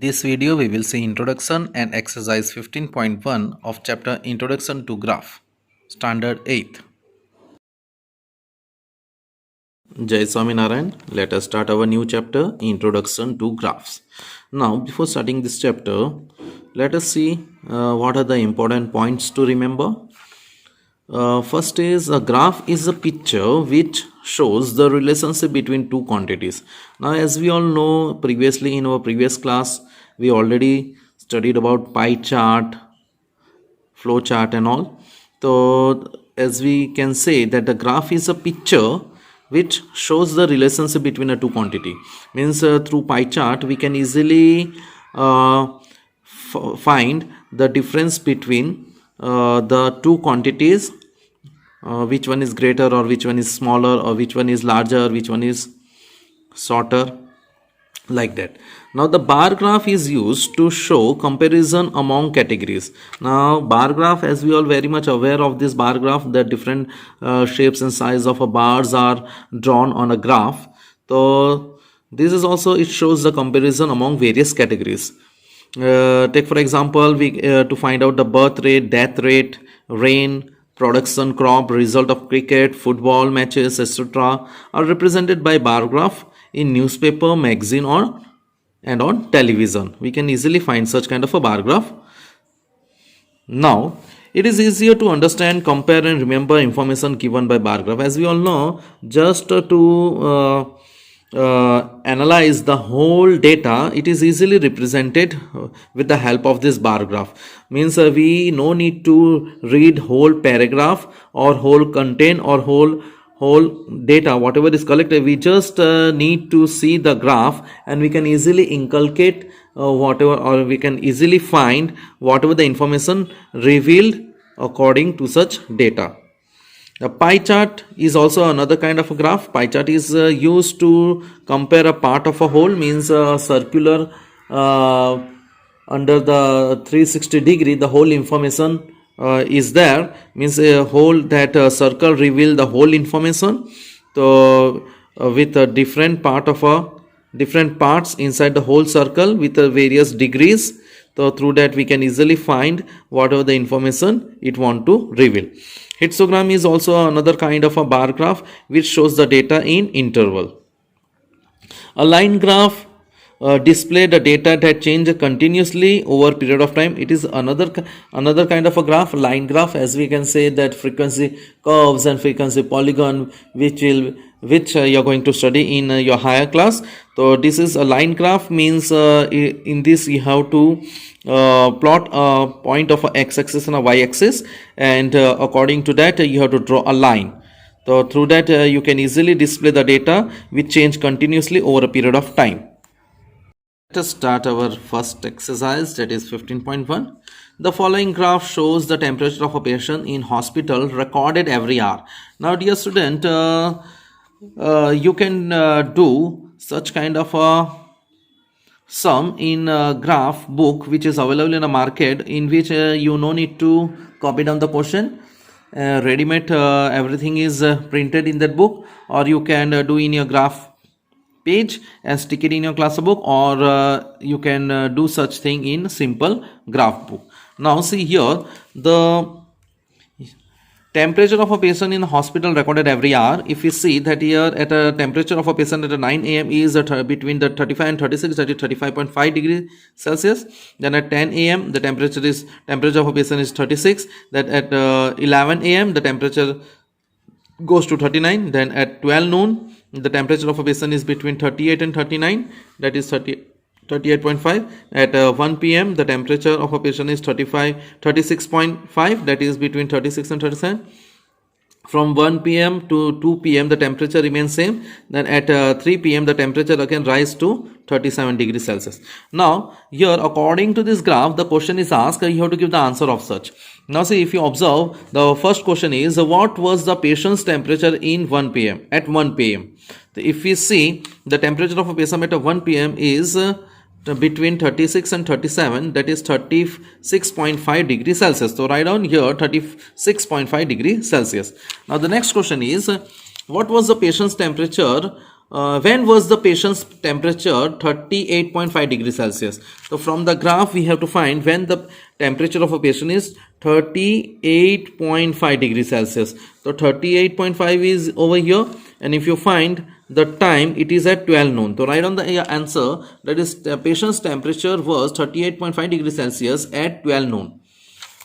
This video we will see introduction and exercise 15.1 of chapter Introduction to Graph, Standard 8th. Jai Swaminarayan. Let us start our new chapter, Introduction to Graphs. Now, before starting this chapter, let us see what are the important points to remember. First is a graph is a picture which shows the relationship between two quantities. Now, as we all know, previously in our previous class, we already studied about pie chart, flow chart and all. So, as we can say that the graph is a picture which shows the relationship between a two quantity. Means through pie chart we can easily find the difference between the two quantities, which one is greater or which one is smaller or which one is larger, which one is shorter, like that. Now the bar graph is used to show comparison among categories. Now bar graph, as we all very much aware of this bar graph, the different shapes and size of a bars are drawn on a graph. So this is also, it shows the comparison among various categories. Take for example, we to find out the birth rate, death rate, rain, production, crop, result of cricket, football matches, etc. are represented by bar graph in newspaper, magazine and on television. We can easily find such kind of a bar graph. Now, it is easier to understand, compare and remember information given by bar graph. As we all know, just to analyze the whole data, it is easily represented with the help of this bar graph. Means we no need to read whole paragraph or whole content or whole data, whatever is collected. We just need to see the graph and we can easily inculcate whatever, or we can easily find whatever the information revealed according to such data. The pie chart is also another kind of a graph. Pie chart is used to compare a part of a whole, means circular under the 360 degree, the whole information is there, means a whole that circle reveal the whole information. So with a different part of a different parts inside the whole circle with various degrees. So through that we can easily find whatever the information it want to reveal. Histogram is also another kind of a bar graph which shows the data in interval. A line graph display the data that change continuously over period of time. It is another kind of a graph, line graph, as we can say that frequency curves and frequency polygon, which you are going to study in your higher class. So this is a line graph, means in this you have to plot a point of a x-axis and a y-axis, and according to that you have to draw a line. So through that you can easily display the data which change continuously over a period of time. Let us start our first exercise, that is 15.1. The following graph shows the temperature of a patient in hospital recorded every hour. Now dear student, you can do such kind of a sum in a graph book which is available in a market, in which you no need to copy down the question. Ready-made everything is printed in that book, or you can do in your graph page and stick it in your class book, or you can do such thing in simple graph book. Now see here, the temperature of a patient in hospital recorded every hour. If you see that here at a temperature of a patient at 9 a.m. is between the 35 and 36, that is 35.5 degrees Celsius. Then at 10 a.m. the temperature of a patient is 36. That at 11 a.m. the temperature goes to 39. Then at 12 noon the temperature of a patient is between 38 and 39, that is 38.5. At 1 p.m. the temperature of a patient is 36.5, that is between 36 and 37. From 1 p.m. to 2 p.m. the temperature remains same. Then at 3 p.m. the temperature again rise to 37 degrees Celsius. Now here, according to this graph, the question is asked, you have to give the answer of such. Now see, if you observe, the first question is, what was the patient's temperature in 1 p.m. at 1 p.m. If we see, the temperature of a patient at 1 p.m. is between 36 and 37, that is 36.5 degrees Celsius. So write down here 36.5 degrees Celsius. Now the next question is, what was the patient's temperature when was the patient's temperature 38.5 degrees Celsius? So from the graph we have to find when the temperature of a patient is 38.5 degrees Celsius. So 38.5 is over here, and if you find the time, it is at 12 noon. So write on the answer, that is the patient's temperature was 38.5 degrees Celsius at 12 noon.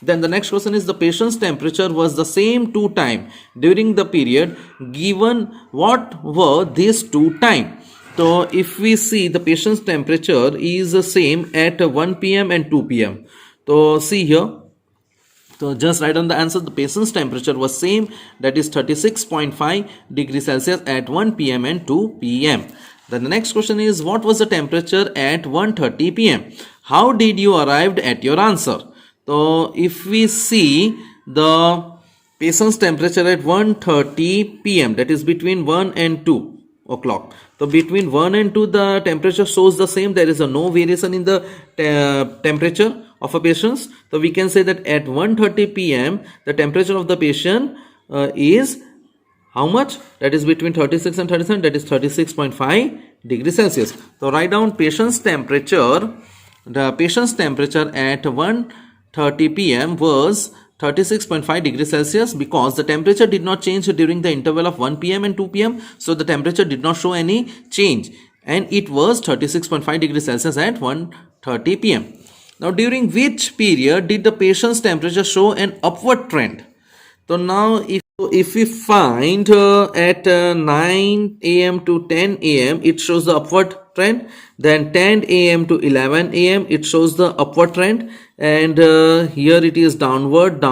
Then the next question is the patient's temperature was the same two time during the period given. What were these two time? So if we see the patient's temperature is the same at 1 p.m. and 2 p.m. So see here. So just write on the answer, the patient's temperature was same, that is 36.5 degrees Celsius at 1 p.m. and 2 p.m. Then the next question is what was the temperature at 1:30 p.m. How did you arrive at your answer? So if we see the patient's temperature at 1:30 p.m., that is between 1 and 2 o'clock. So between 1 and 2 the temperature shows the same. There is no variation in the temperature of a patient. So we can say that at 1:30 p.m. the temperature of the patient is how much? That is between 36 and 37, that is 36.5 degrees Celsius. So write down patient's temperature. The patient's temperature at 1:30 p.m. was 36.5 degrees Celsius because the temperature did not change during the interval of 1 p.m. and 2 p.m. So the temperature did not show any change, and it was 36.5 degrees Celsius at 1:30 p.m. Now during which period did the patient's temperature show an upward trend? So now if we find at 9 a.m. to 10 a.m. it shows the upward trend, then 10 a.m. to 11 a.m. it shows the upward trend, and here it is downward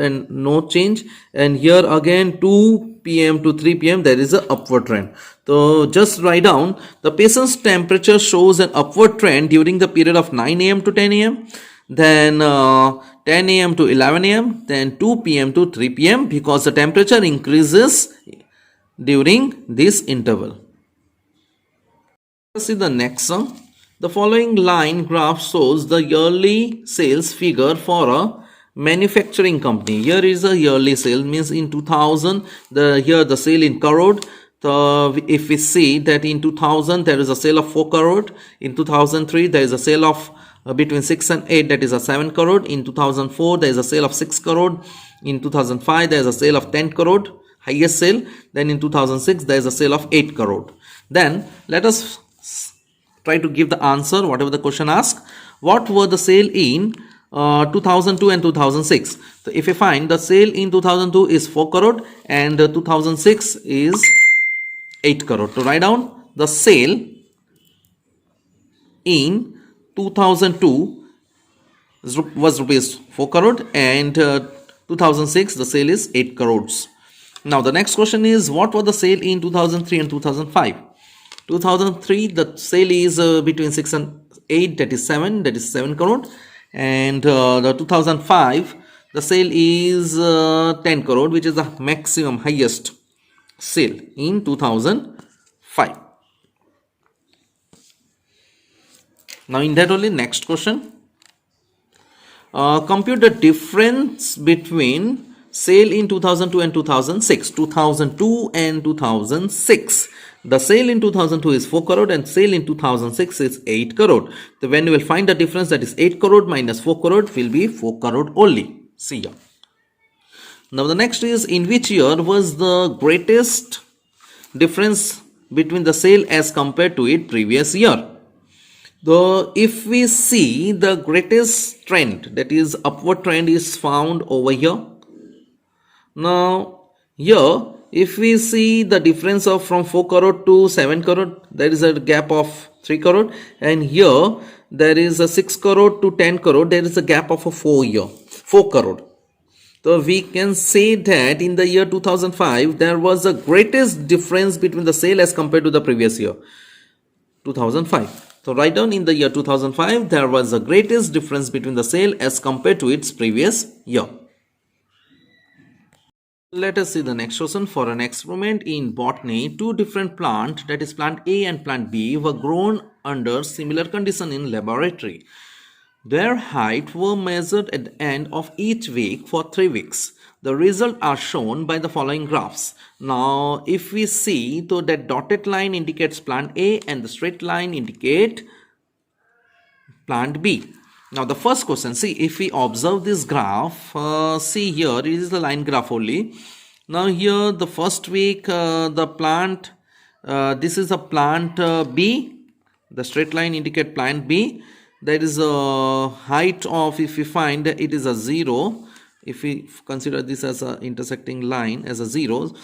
and no change, and here again 2 p.m. to 3 p.m. there is a upward trend. So just write down the patient's temperature shows an upward trend during the period of 9 a.m. to 10 a.m. then 10 a.m. to 11 a.m. then 2 p.m. to 3 p.m. because the temperature increases during this interval. Let's see the next one. The following line graph shows the yearly sales figure for a manufacturing company. Here is a yearly sale, means in 2000 here the sale in crore. So if we see that in 2000 there is a sale of 4 crore, in 2003 there is a sale of between 6 and 8, that is a 7 crore, in 2004 there is a sale of 6 crore, in 2005 there is a sale of 10 crore, highest sale, then in 2006 there is a sale of 8 crore. Then let us try to give the answer whatever the question asks. What were the sale in 2002 and 2006? So if you find the sale in 2002 is 4 crore and 2006 is 8 crore. To write down the sale in 2002 was rupees 4 crore and 2006 the sale is 8 crores. Now the next question is what was the sale in 2003 and 2005? 2003 the sale is between 6 and 8, that is 7 crore, and the 2005 the sale is 10 crore, which is the maximum highest sale in 2005. Now in that only, next question, compute the difference between sale in 2002 and 2006. 2002 and 2006, the sale in 2002 is 4 crore and sale in 2006 is 8 crore. So when you will find the difference, that is 8 crore minus 4 crore will be 4 crore only. See ya. Now the next is, in which year was the greatest difference between the sale as compared to its previous year? Though if we see the greatest trend, that is upward trend, is found over here. Now here if we see the difference of from 4 crore to 7 crore, there is a gap of 3 crore, and here there is a 6 crore to 10 crore, there is a gap of a 4 crore. So we can say that in the year 2005 there was the greatest difference between the sale as compared to the previous year 2005. So write down, in the year 2005 there was the greatest difference between the sale as compared to its previous year. Let us see the next question. For an experiment in botany, two different plants, that is plant A and plant B, were grown under similar conditions in laboratory. Their height were measured at the end of each week for 3 weeks. The results are shown by the following graphs. Now, if we see, so that dotted line indicates plant A and the straight line indicate plant B. Now, the first question, see, if we observe this graph, see here, it is the line graph only. Now, here the first week, the plant, this is a plant B. The straight line indicate plant B. There is a height of, if we find it is a 0, if we consider this as a intersecting line as a 0,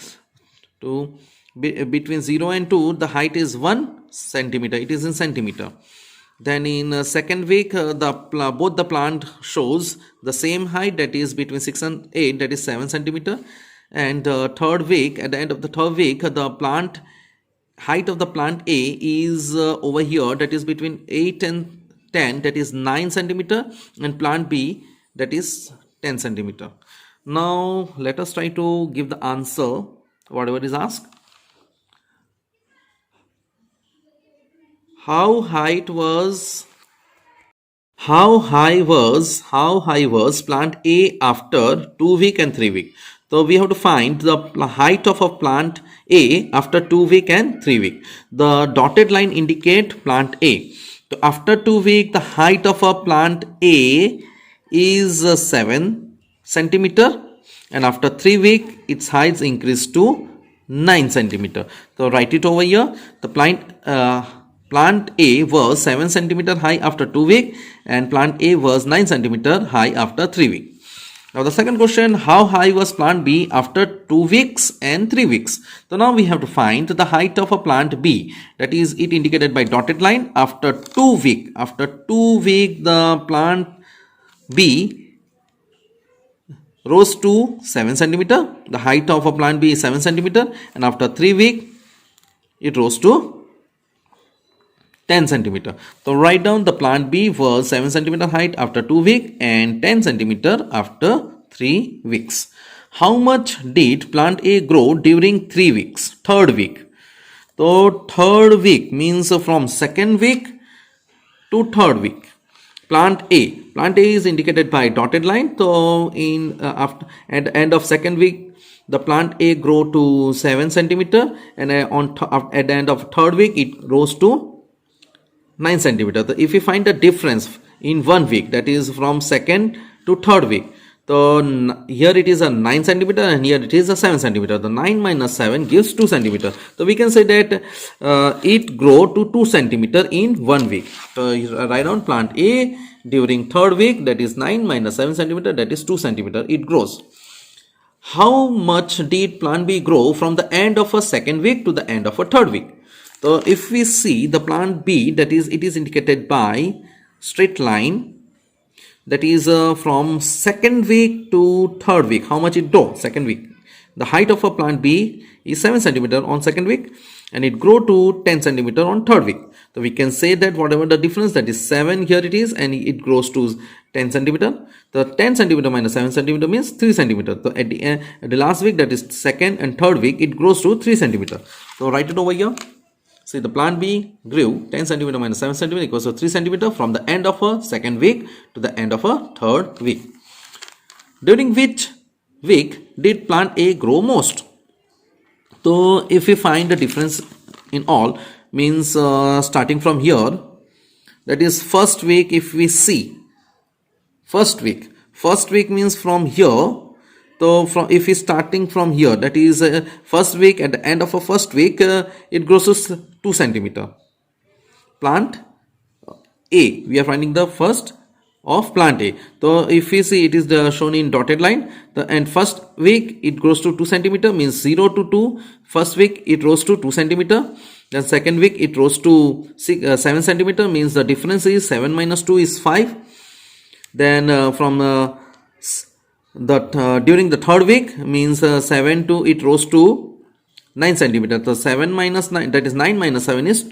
to between 0 and 2, the height is 1 centimeter. It is in centimeter. Then in second week, both the plant shows the same height, that is between 6 and 8, that is 7 centimeter. And third week, at the end of the third week, the plant height of the plant A is over here, that is between 8 and 10, that is 9 centimeter, and plant B, that is 10 centimeter. Now let us try to give the answer whatever is asked. How high was plant A after 2 week and 3 week? So we have to find the height of a plant A after 2 week and 3 week. The dotted line indicate plant A. So after 2 week, the height of a plant A is 7 centimeter, and after 3 week, its height increased to 9 centimeter. So write it over here. The plant A was 7 centimeter high after 2 week, and plant A was 9 centimeter high after 3 week. Now the second question, how high was plant B after 2 weeks and 3 weeks? So now we have to find the height of a plant B, that is it indicated by dotted line. After 2 week, the plant B rose to 7 centimeter. The height of a plant B is 7 centimeter, and after 3 week, it rose to 10 centimeter. So write down the plant B was 7 centimeter height after 2 weeks and 10 centimeter after 3 weeks. How much did plant A grow during 3 weeks? Third week. So third week means from second week to third week. Plant A is indicated by dotted line. So in at the end of second week, the plant A grow to 7 centimeter, and at the end of third week, it rose to 9 centimeter. So if we find the difference in 1 week, that is from second to third week, so here it is a 9 centimeter and here it is a 7 centimeter. The 9 minus 7 gives 2 centimeter. So we can say that it grow to 2 centimeter in 1 week. So write down plant A during third week, that is 9 minus 7 centimeter, that is 2 centimeter. It grows. How much did plant B grow from the end of a second week to the end of a third week? So if we see the plant B, that is it is indicated by straight line, that is from second week to third week, how much it grow second week. The height of a plant B is 7 centimeter on second week, and it grow to 10 centimeter on third week. So we can say that whatever the difference, that is 7 here it is, and it grows to 10 centimeter. The 10 centimeter minus 7 centimeter means 3 centimeter. So at the last week, that is second and third week, it grows to 3 centimeter. So write it over here. See, the plant B grew 10 centimeter minus 7 centimeter equals to 3 centimeter from the end of a second week to the end of a third week. During which week did plant A grow most? So if we find the difference in all, means starting from here, that is first week. If we see first week means from here. So if we starting from here, that is first week, at the end of a first week, it grows to 2 centimeter. Plant A, we are finding the first of plant A. So if we see, it is shown in dotted line. And first week it grows to 2 centimeter, means 0 to 2. First week it rose to 2 centimeter. Then second week it rose to 7 centimeter, means the difference is 7 minus 2 is 5. Then from during the third week, means 7 to it rose to 9 centimeter. So 7 minus 9, that is 9 minus 7 is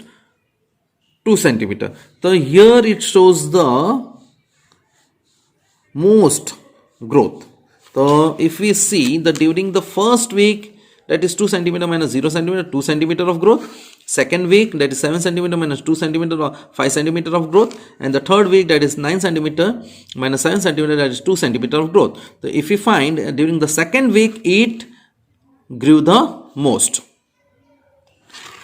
2 centimeter. So here it shows the most growth. So if we see that during the first week, that is 2 centimeter minus 0 centimeter, 2 centimeter of growth. second week that is 7 centimeter minus 2 centimeter or 5 centimeter of growth, and the third week that is 9 centimeter minus 7 centimeter, that is 2 centimeter of growth. So if we find during the second week it grew the most,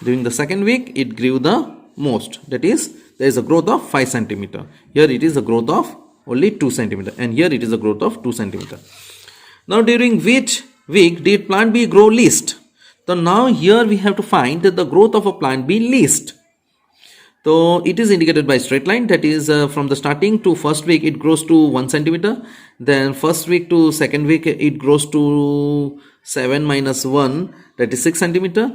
during the second week it grew the most, that is there is a growth of 5 centimeter. Here it is a growth of only 2 centimeter, and here it is a growth of 2 centimeter. Now during which week did plant B grow least? So now here we have to find the growth of a plant B least. So it is indicated by straight line, that is from the starting to first week it grows to 1 centimeter, then first week to second week it grows to 7 minus 1, that is 6 centimeter,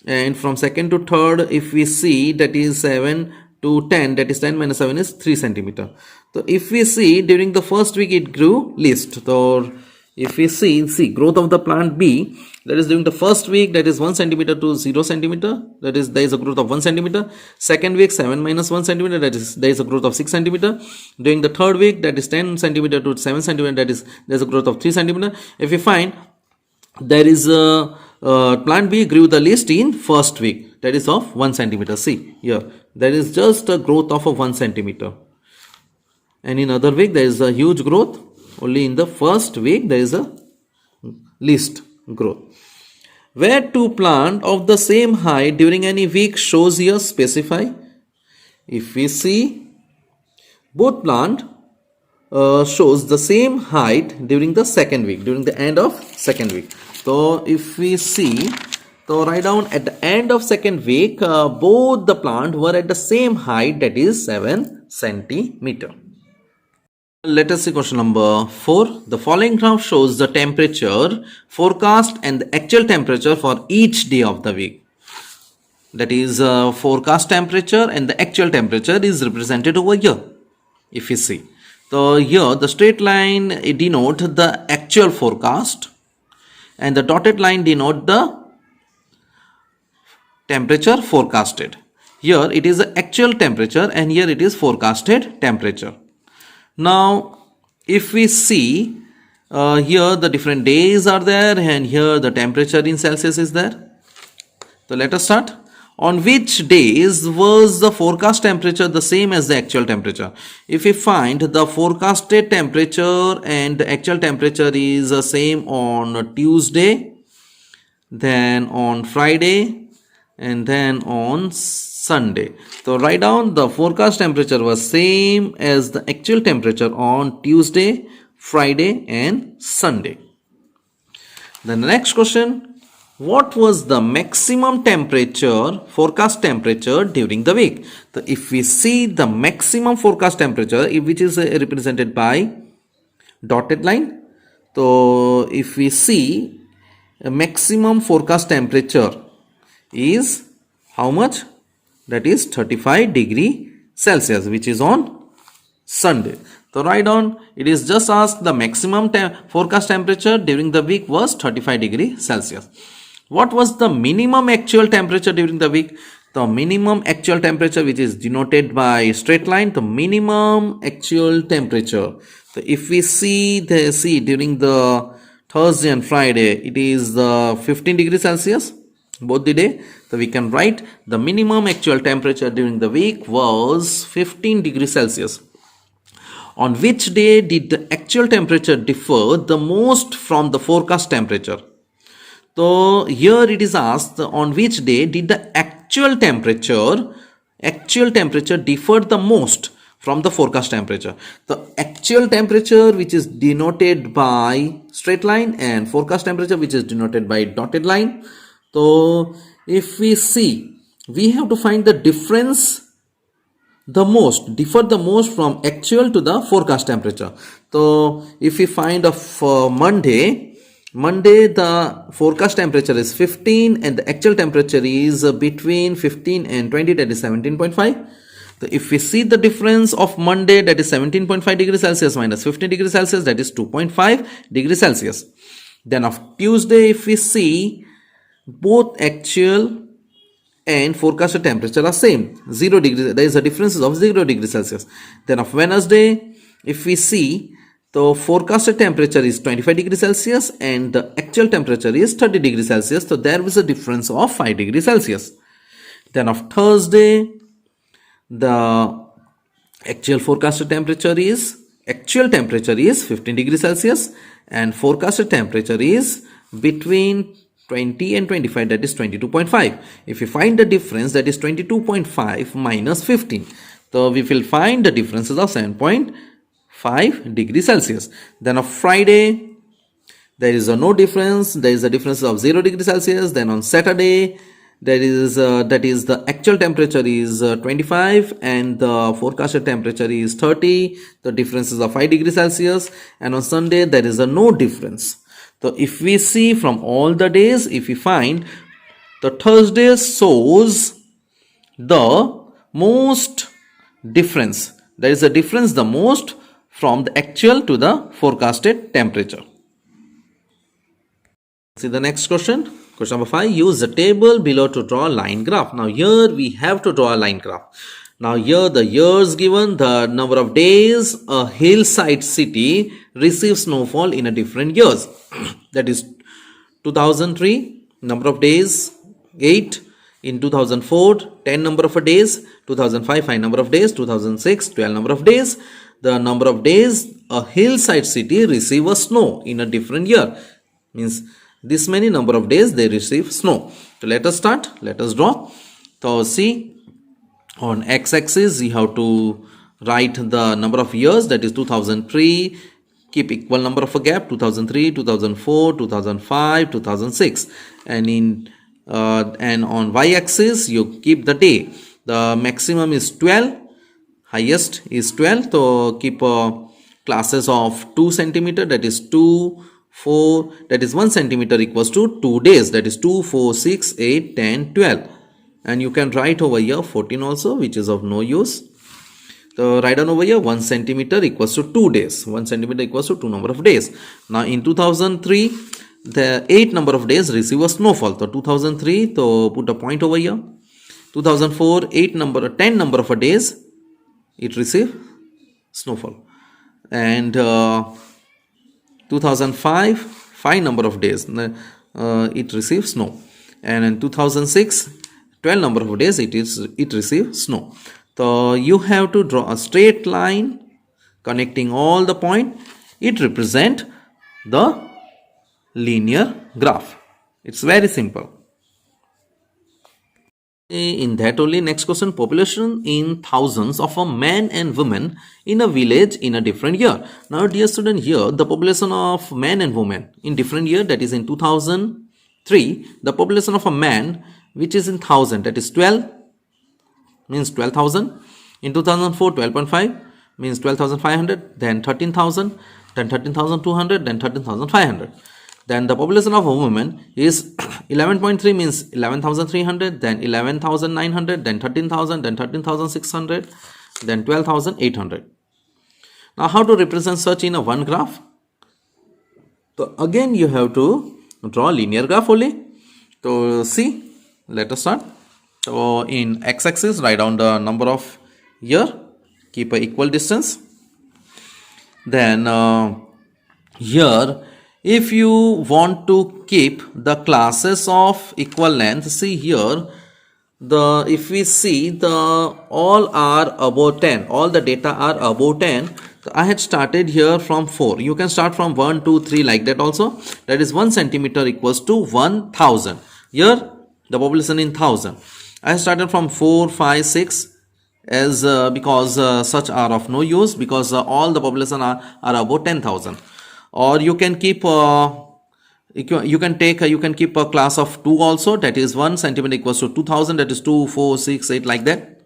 and from second to third if we see that is 7 to 10, that is 10 minus 7 is 3 centimeter. So if we see during the first week it grew least. So if we see growth of the plant B, that is during the first week that is 1 centimeter to 0 centimeter, that is there is a growth of 1 centimeter. Second week 7 minus 1 centimeter, that is there is a growth of 6 centimeter. During the third week that is 10 centimeter to 7 centimeter, that is there is a growth of 3 centimeter. If we find there is a plant B grew the least in first week, that is of 1 centimeter. See here, there is just a growth of 1 centimeter, and in other week there is a huge growth. Only in the first week there is a least growth. Where two plant of the same height during any week shows here specify. If we see both plant shows the same height during the second week, during the end of second week. So if we see, so write down at the end of second week both the plant were at the same height, that is 7 centimeter. Let us see question number 4. The following graph shows the temperature forecast and the actual temperature for each day of the week. That is forecast temperature and the actual temperature is represented over here. If you see, so here the straight line denote the actual forecast and the dotted line denote the temperature forecasted. Here it is the actual temperature and here it is forecasted temperature. Now if we see here the different days are there and here the temperature in Celsius is there. So let us start. On which days was the forecast temperature the same as the actual temperature? If we find the forecasted temperature and the actual temperature is the same on Tuesday, then on Friday, and then on Sunday. So write down the forecast temperature was same as the actual temperature on Tuesday, Friday and Sunday. Then the next question, what was the maximum temperature, forecast temperature during the week? So if we see the maximum forecast temperature, which is represented by dotted line. So if we see a maximum forecast temperature is how much? That is 35 degree Celsius, which is on Sunday. So write down, it is just asked the maximum forecast temperature during the week was 35 degree Celsius. What was the minimum actual temperature during the week? The minimum actual temperature, which is denoted by straight line, the minimum actual temperature. So if we see during the Thursday and Friday, it is 15 degrees Celsius both the day. So we can write the minimum actual temperature during the week was 15 degrees Celsius. On which day did the actual temperature differ the most from the forecast temperature? So here it is asked on which day did the actual temperature differed the most from the forecast temperature. The actual temperature, which is denoted by straight line, and forecast temperature, which is denoted by dotted line. So if we see, we have to find the differ the most from actual to the forecast temperature. So if we find of Monday the forecast temperature is 15 and the actual temperature is between 15 and 20, that is 17.5. So if we see the difference of Monday, that is 17.5 degrees Celsius minus 15 degrees Celsius, that is 2.5 degrees Celsius. Then of Tuesday, if we see, both actual and forecasted temperature are same, 0 degrees, there is a difference of 0 degrees Celsius. Then of Wednesday, if we see, the forecasted temperature is 25 degrees Celsius and the actual temperature is 30 degrees Celsius. So there is a difference of 5 degrees Celsius. Then of Thursday, the actual temperature is 15 degrees Celsius, and forecasted temperature is between 20 and 25, that is 22.5. If you find the difference, that is 22.5 minus 15, so we will find the differences of 7.5 degrees Celsius. Then on Friday, there is no difference, there is a difference of 0 degrees Celsius. Then on Saturday, there is that is the actual temperature is 25 and the forecasted temperature is 30. The difference is of 5 degrees Celsius. And on Sunday, there is no difference. So if we see from all the days, if we find the Thursday shows the most difference, there is a difference the most from the actual to the forecasted temperature. See the next question. Question number 5. Use the table below to draw a line graph. Now here we have to draw a line graph. Now here the years given, the number of days a hillside city receives snowfall in a different years. That is 2003, number of days 8. In 2004, 10 number of days. 2005, 5 number of days. 2006, 12 number of days. The number of days a hillside city receive a snow in a different year. Means this many number of days they receive snow. So let us start. Let us draw. So see, on x-axis you have to write the number of years, that is 2003. Keep equal number of a gap, 2003, 2004, 2005, 2006. And on y-axis you keep the day. The maximum is 12, highest is 12. So keep classes of 2 centimeter, that is 2, 4, that is 1 centimeter equals to 2 days, that is 2, 4, 6, 8, 10, 12. And you can write over here 14 also, which is of no use. So write down over here 1 centimeter equals to 2 days. 1 centimeter equals to 2 number of days. Now in 2003, the 8 number of days receive a snowfall. So 2003, so put a point over here. 2004, 10 number of days, it receive snowfall. And 2005, 5 number of days, it receives snow. And in 2006, 12 number of days, it receives snow. So you have to draw a straight line connecting all the point. It represent the linear graph. It's very simple. In that only, next question, population in thousands of a men and women in a village in a different year. Now dear student, here the population of men and women in different year, that is in 2003, the population of a man which is in 1000, that is 12, means 12,000. In 2004, 12.5 means 12,500, then 13,000, then 13,200, then 13,500. Then the population of a woman is 11.3 means 11,300, then 11,900, then 13,000, then 13,600, then 12,800. Now how to represent such in a one graph? So again you have to draw a linear graph only. So see, let us start. So in x-axis write down the number of year, keep a equal distance. Then here, if you want to keep the classes of equal length, see here, if we see all are above 10, all the data are above 10. So I had started here from 4. You can start from 1, 2, 3 like that also. That is 1 centimeter equals to 1000. Here the population in 1000. I started from 4, 5, 6 as because such are of no use, because all the population are above 10,000. Or you can keep you can keep a class of 2 also, that is 1 centimeter equals to 2000, that is 2, 4, 6, 8 like that.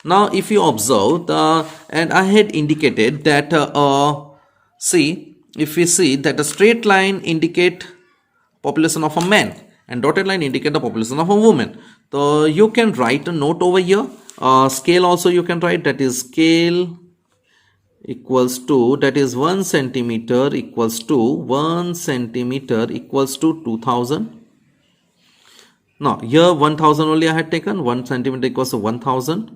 Now if you observe and I had indicated that see, if we see that a straight line indicate population of a man and dotted line indicate the population of a woman. So you can write a note over here. Scale also you can write, that is scale equals to, that is 1 centimeter equals to 1 centimeter equals to 2000. Now here 1000 only I had taken, 1 centimeter equals to 1000.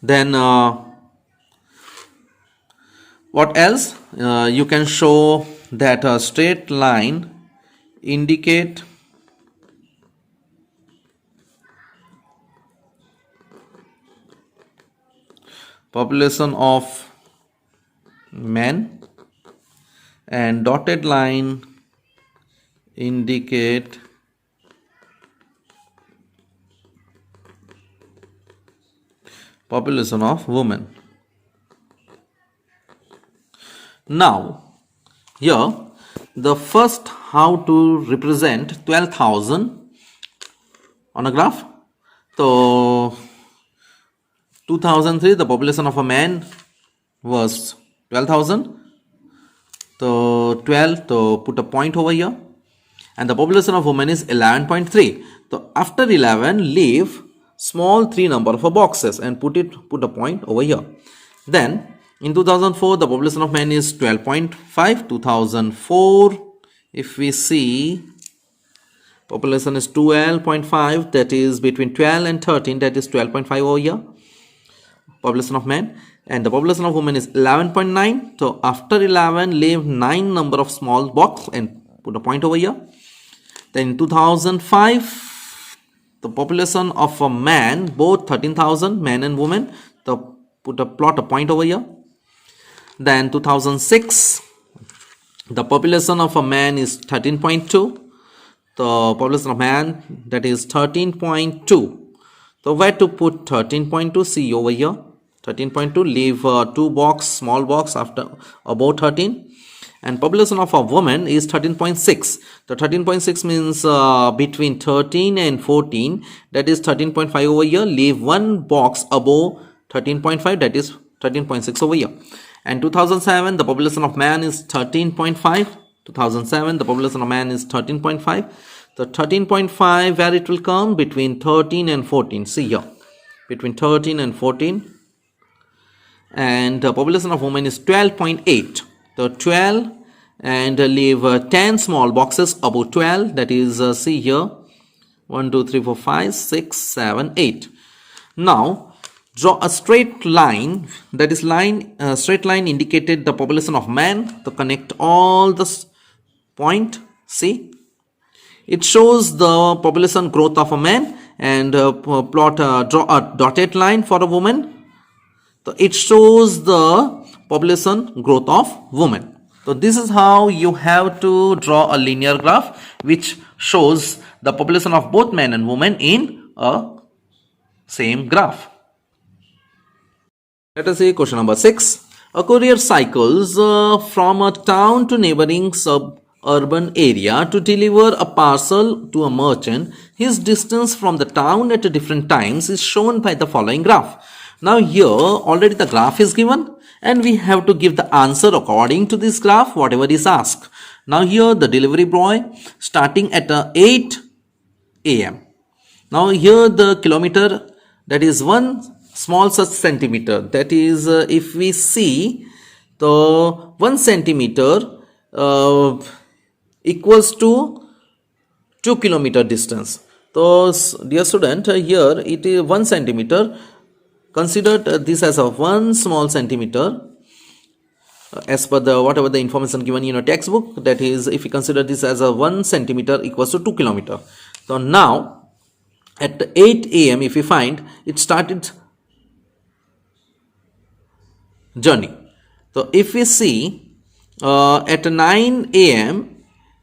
Then what else? You can show that a straight line indicate population of men and dotted line indicate population of women. Now here the first how to represent 12,000 on a graph. So 2003 the population of a man was 12,000. So 12, so put a point over here, and the population of women is 11.3. So after 11 leave small 3 number of boxes and put a point over here. Then in 2004 the population of men is 12.5. 2004 if we see population is 12.5, that is between 12 and 13, that is 12.5 over here population of men, and the population of women is 11.9. so after 11 leave 9 number of small box and put a point over here. Then in 2005 the population of a man, both 13,000 men and women, so plot a point over here. Then 2006 the population of a man is 13.2. the population of man, that is 13.2. so where to put 13.2? see over here, 13.2, leave 2 box small box after about 13. And population of a woman is 13.6. the 13.6 means between 13 and 14, that is 13.5 over here, leave 1 box above 13.5, that is 13.6 over here. And 2007 the population of man is 13.5. 2007 the population of man is 13.5. the 13.5 where it will come, between 13 and 14, see here, between 13 and 14. And the population of women is 12.8. so 12 and leave 10 small boxes above 12, that is see here 1 2 3 4 5 6 7 8. Now draw a straight line, that is straight line indicated the population of man, to connect all the point. See, it shows the population growth of a man, and draw a dotted line for a woman. So it shows the population growth of women. So this is how you have to draw a linear graph which shows the population of both men and women in a same graph. Let us see question number 6. A courier cycles from a town to neighboring suburban area to deliver a parcel to a merchant. His distance from the town at different times is shown by the following graph. Now here already the graph is given and we have to give the answer according to this graph, whatever is asked. Now here the delivery boy starting at 8 a.m. Now here the kilometer, that is 1 small such centimeter, that is if we see the 1 centimeter equals to 2 kilometer distance. So dear student, here it is 1 centimeter. Consider this as a 1 small centimeter as per the whatever the information given in your textbook, that is if you consider this as a 1 centimeter equals to 2 kilometer. So now at 8 a.m. if you find it started journey. So if we see at 9 a.m.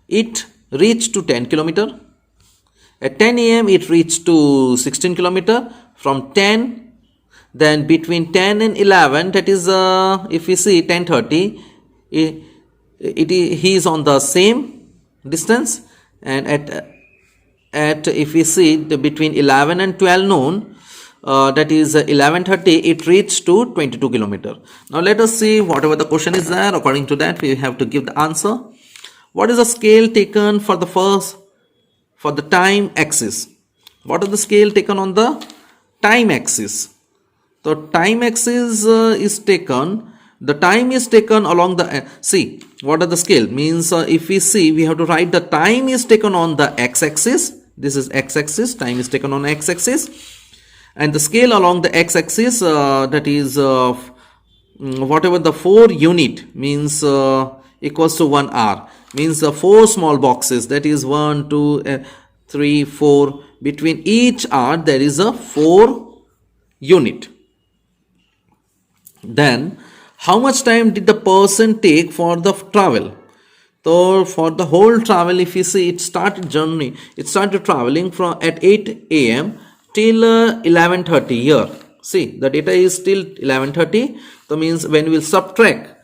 it reached to 10 kilometer. At 10 a.m. it reached to 16 kilometer. From 10, then between 10 and 11, that is if we see 10:30, he is on the same distance. And at if we see between 11 and 12 noon, that is 11:30, it reached to 22 kilometer. Now let us see whatever the question is there. According to that we have to give the answer. What is the scale taken for the time axis? What is the scale taken on the time axis? So time axis is taken, the time is taken along the, see what are the scale means, if we see we have to write the time is taken on the x-axis, this is x-axis, time is taken on x-axis, and the scale along the x-axis that is whatever the 4 unit means equals to 1 hour. Means the 4 small boxes, that is 1, 2, 3, 4. Between each hour there is a 4 unit. Then how much time did the person take for the travel? So for the whole travel, if you see, it started traveling from at 8 a.m. till 11:30 here. See, the data is still 11:30. So means when we will subtract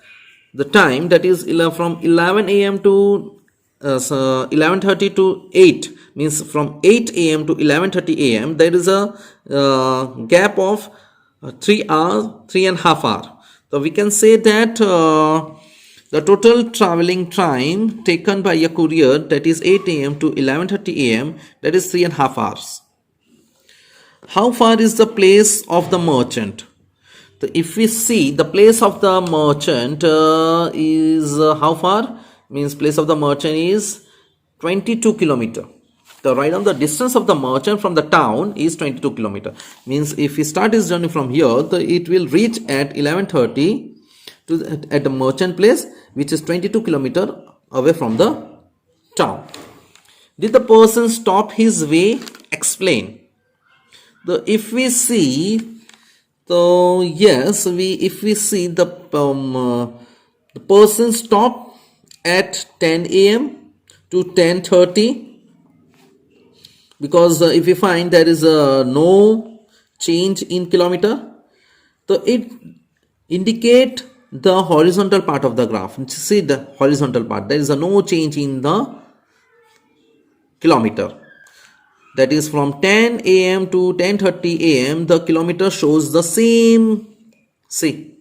the time, that is from 11 a.m. to 11:30 to 8, means from 8 a.m. to 11:30 a.m. there is a gap of 3 hours, 3.5 hours. So we can say that the total traveling time taken by a courier, that is 8 a.m. to 11:30 a.m., that is 3.5 hours. How far is the place of the merchant? So if we see, the place of the merchant is how far? Means place of the merchant is 22 kilometer. So right now the distance of the merchant from the town is 22 kilometer. Means if we start his journey from here, it will reach at 11:30 at the merchant place, which is 22 kilometer away from the town. Did the person stop his way? Explain. If we see, so yes, if we see the person stopped at 10 a.m. to 10:30, because if we find there is no change in kilometer, so it indicate the horizontal part of the graph. See the horizontal part, there is no change in the kilometer. That is from 10 a.m. to 10:30 a.m. the kilometer shows the same. See,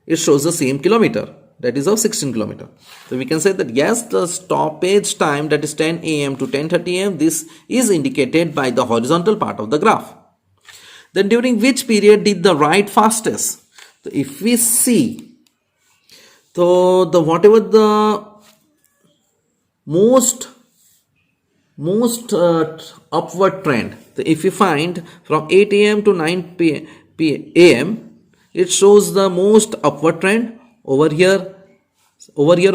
it shows the same kilometer, that is of 16 kilometer. So we can say that yes, the stoppage time, that is 10 a.m. to 10:30 a.m., this is indicated by the horizontal part of the graph. Then during which period did the ride fastest? So if we see, so the whatever the most upward trend, so if we find from 8 a.m. to 9 a.m., it shows the most upward trend. Over here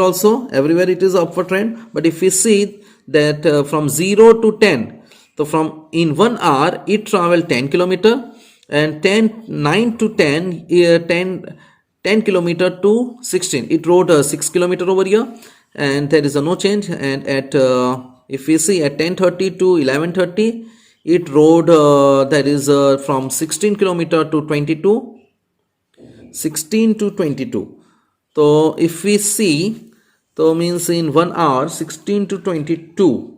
also, everywhere it is upward trend. But if we see that from 0 to 10, so from in 1 hour it traveled 10 kilometer, and 9 to 10 kilometer to 16, it rode 6 kilometer over here, and there is no change. And at if we see at 10:30 to 11:30, it rode that is from 16 kilometer to 22, 16 to 22. So if we see, so means in 1 hour 16 to 22.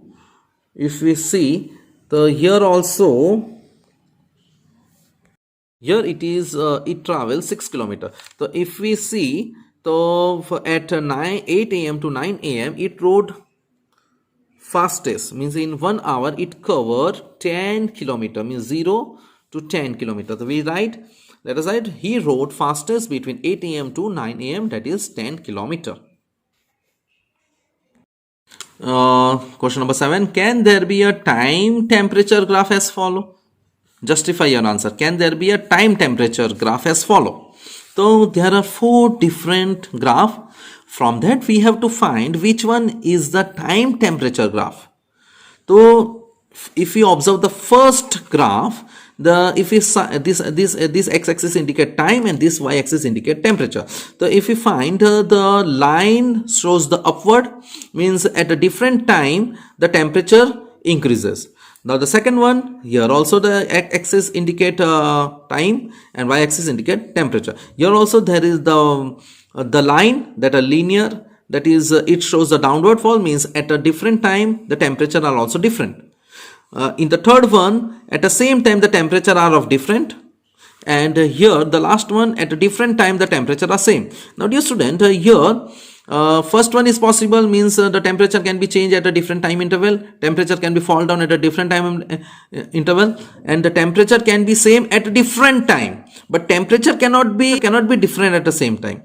If we see, so here also, here it is it travels 6 kilometer. So if we see, so at 8 a.m. to 9 a.m. it rode fastest, means in 1 hour it covered 10 kilometer, means 0 to 10 kilometer. So we write, let us write, he rode fastest between 8 a.m. to 9 a.m., that is 10 kilometer. Question number 7. Can there be a time temperature graph as follow? Justify your answer. Can there be a time temperature graph as follow? So there are 4 different graphs. From that we have to find which one is the time temperature graph. So if you observe the first graph, this x-axis indicate time and this y-axis indicate temperature. So if you find the line shows the upward, means at a different time the temperature increases. Now the second one, here also the x-axis indicate time and y-axis indicate temperature. Here also there is the line that are linear, that is it shows the downward fall, means at a different time the temperature are also different. In the third one, at the same time the temperature are of different, and here the last one, at a different time the temperature are same. Now dear student, here first one is possible, means the temperature can be changed at a different time interval, temperature can be fall down at a different time interval, and the temperature can be same at a different time, but temperature cannot be different at the same time.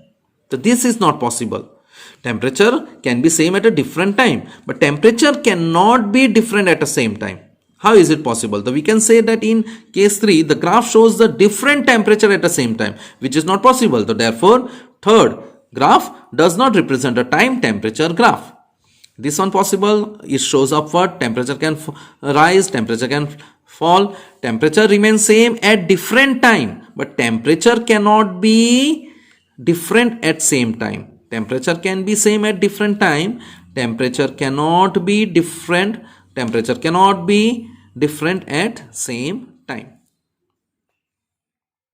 So this is not possible. Temperature can be same at a different time, but temperature cannot be different at the same time. How is it possible? So we can say that in case 3, the graph shows the different temperature at the same time, which is not possible. So therefore, third, graph does not represent a time temperature graph. This one possible, it shows upward, temperature can rise, temperature can fall, temperature remains same at different time, but temperature cannot be different at same time. Temperature can be same at different time, temperature cannot be different, temperature cannot be different at same time.